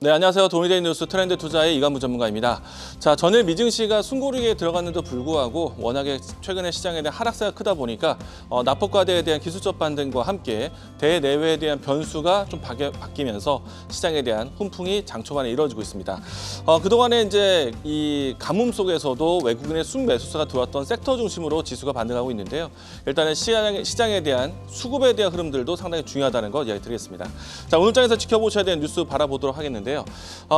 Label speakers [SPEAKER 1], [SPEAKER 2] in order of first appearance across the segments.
[SPEAKER 1] 네, 안녕하세요. 돈이 되는 뉴스 트렌드 투자의 이관부 전문가입니다. 자, 전일 미증시가 숨고르기에 들어갔는데도 불구하고 워낙에 최근에 시장에 대한 하락세가 크다 보니까 낙폭과대에 대한 기술적 반등과 함께 대내외에 대한 변수가 좀 바뀌면서 시장에 대한 훈풍이 장 초반에 이루어지고 있습니다. 그동안에 이제 이 가뭄 속에서도 외국인의 순매수세가 들어왔던 섹터 중심으로 지수가 반등하고 있는데요. 일단은 시장에 대한 수급에 대한 흐름들도 상당히 중요하다는 거 이야기 드리겠습니다. 자, 오늘 장에서 지켜보셔야 되는 뉴스 바라보도록 하겠는데요.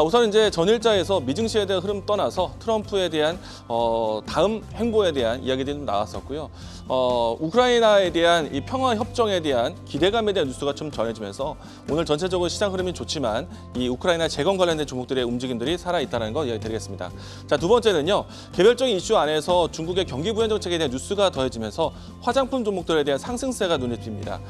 [SPEAKER 1] 우선 이제 전일자에서 미증시에 대한 흐름 떠나서 트럼프에 대한 다음 행보에 대한 이야기들이 좀 나왔었고요. 우크라이나에 대한 이 평화 협정에 대한 기대감에 대한 뉴스가 좀 전해지면서 오늘 전체적으로 시장 흐름이 좋지만 이 우크라이나 재건 관련된 종목들의 움직임들이 살아있다는 거 이야기 드리겠습니다. 자, 두 번째는요. 개별적인 이슈 안에서 중국의 경기 부양 정책에 대한 뉴스가 더해지면서 화장품 종목들에 대한 상승세가 눈에 띕니다.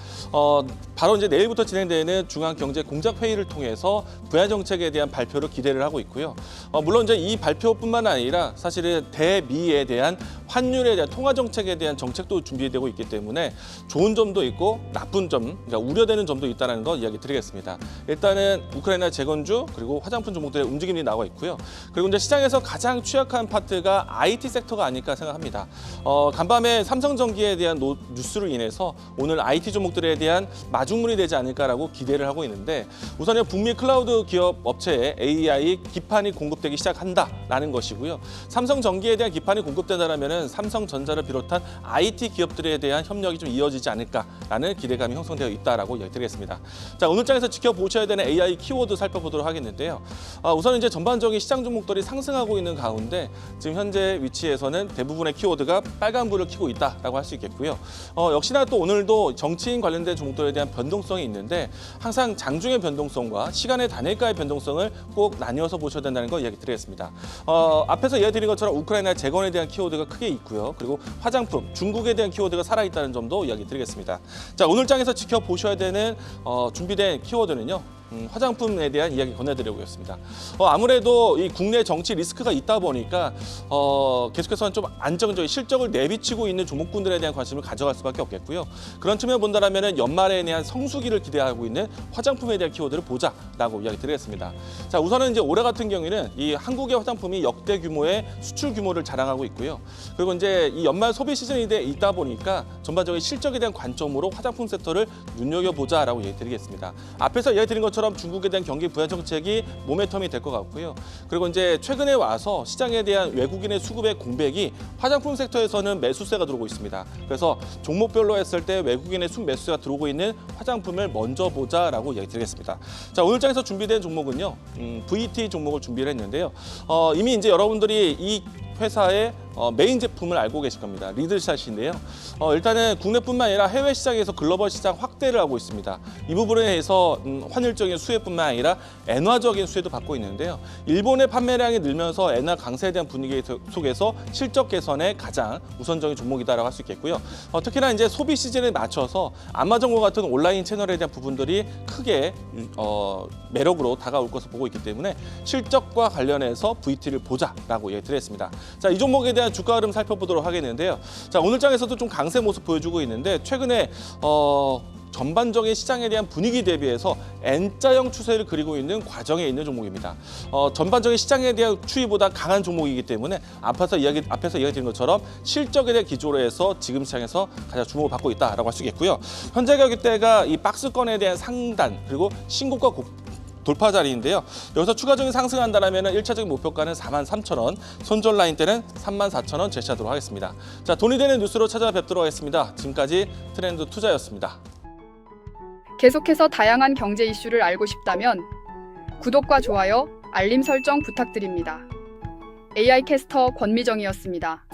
[SPEAKER 1] 바로 이제 내일부터 진행되는 중앙경제공작회의를 통해서 부양 정책에 대한 발표를 기대를 하고 있고요. 물론 이제 이 발표뿐만 아니라 사실은 대미에 대한 환율에 대한 통화 정책에 대한 정책도 준비되고 있기 때문에 좋은 점도 있고 나쁜 점, 그러니까 우려되는 점도 있다는 거 이야기 드리겠습니다. 일단은 우크라이나 재건주 그리고 화장품 종목들의 움직임이 나와 있고요. 그리고 이제 시장에서 가장 취약한 파트가 IT 섹터가 아닐까 생각합니다. 간밤에 삼성전기에 대한 뉴스로 인해서 오늘 IT 종목들에 대한 마중물이 되지 않을까라고 기대를 하고 있는데 우선은 북미 클라우드 기업 업체에 AI 기판이 공급되기 시작한다라는 것이고요. 삼성전기에 대한 기판이 공급된다라면은 삼성전자를 비롯한 IT 기업들에 대한 협력이 좀 이어지지 않을까라는 기대감이 형성되어 있다라고 이야기드리겠습니다. 자, 오늘 장에서 지켜보셔야 되는 AI 키워드 살펴보도록 하겠는데요. 우선 이제 전반적인 시장 종목들이 상승하고 있는 가운데 지금 현재 위치에서는 대부분의 키워드가 빨간불을 켜고 있다라고 할 수 있겠고요. 역시나 또 오늘도 정치인 관련된 종목들에 대한 변동성이 있는데 항상 장중의 변동성과 시간의 단일가의 변동성을 꼭 나뉘어서 보셔야 된다는 거 이야기 드리겠습니다. 앞에서 이야기 드린 것처럼 우크라이나 재건에 대한 키워드가 크게 있고요. 그리고 화장품, 중국에 대한 키워드가 살아있다는 점도 이야기 드리겠습니다. 자, 오늘 장에서 지켜보셔야 되는 준비된 키워드는요. 화장품에 대한 이야기 건네드리겠습니다. 아무래도 이 국내 정치 리스크가 있다 보니까 계속해서 좀 안정적인 실적을 내비치고 있는 종목군들에 대한 관심을 가져갈 수밖에 없겠고요. 그런 측면 본다라면 연말에 대한 성수기를 기대하고 있는 화장품에 대한 키워드를 보자라고 이야기 드리겠습니다. 자, 우선은 이제 올해 같은 경우에는 이 한국의 화장품이 역대 규모의 수출 규모를 자랑하고 있고요. 그리고 이제 이 연말 소비 시즌이 있다 보니까 전반적인 실적에 대한 관점으로 화장품 섹터를 눈여겨보자라고 이야기 드리겠습니다. 앞에서 이야기 드린 것처럼 중국에 대한 경기 부양 정책이 모멘텀이 될 것 같고요. 그리고 이제 최근에 와서 시장에 대한 외국인의 수급의 공백이 화장품 섹터에서는 매수세가 들어오고 있습니다. 그래서 종목별로 했을 때 외국인의 순매수세가 들어오고 있는 화장품을 먼저 보자라고 이야기 드리겠습니다. 자, 오늘 장에서 준비된 종목은요. VT 종목을 준비를 했는데요. 이미 이제 여러분들이 이 회사의 메인 제품을 알고 계실 겁니다. 리들샷인데요. 일단은 국내뿐만 아니라 해외 시장에서 글로벌 시장 확대를 하고 있습니다. 이 부분에 대해서 환율적인 수혜뿐만 아니라 엔화적인 수혜도 받고 있는데요. 일본의 판매량이 늘면서 엔화 강세에 대한 분위기 속에서 실적 개선에 가장 우선적인 종목이다라고 할 수 있겠고요. 특히나 이제 소비 시즌에 맞춰서 아마존과 같은 온라인 채널에 대한 부분들이 크게 매력으로 다가올 것을 보고 있기 때문에 실적과 관련해서 VT를 보자라고 얘기드렸습니다. 자, 이 종목에 대한 주가 흐름 살펴보도록 하겠는데요. 자, 오늘 장에서도 좀 강세 모습 보여주고 있는데 최근에 전반적인 시장에 대한 분위기 대비해서 N자형 추세를 그리고 있는 과정에 있는 종목입니다. 전반적인 시장에 대한 추이보다 강한 종목이기 때문에 앞에서 이야기 드린 것처럼 실적에 대한 기조로 해서 지금 시장에서 가장 주목을 받고 있다라고 할 수 있겠고요. 현재 가격대가 이 박스권에 대한 상단 그리고 신고가 돌파 자리인데요. 여기서 추가적인 상승한다면 1차적인 목표가는 43,000원, 손절 라인 때는 34,000원 제시하도록 하겠습니다. 자, 돈이 되는 뉴스로 찾아뵙도록 하겠습니다. 지금까지 트렌드 투자였습니다.
[SPEAKER 2] 계속해서 다양한 경제 이슈를 알고 싶다면 구독과 좋아요, 알림 설정 부탁드립니다. AI 캐스터 권미정이었습니다.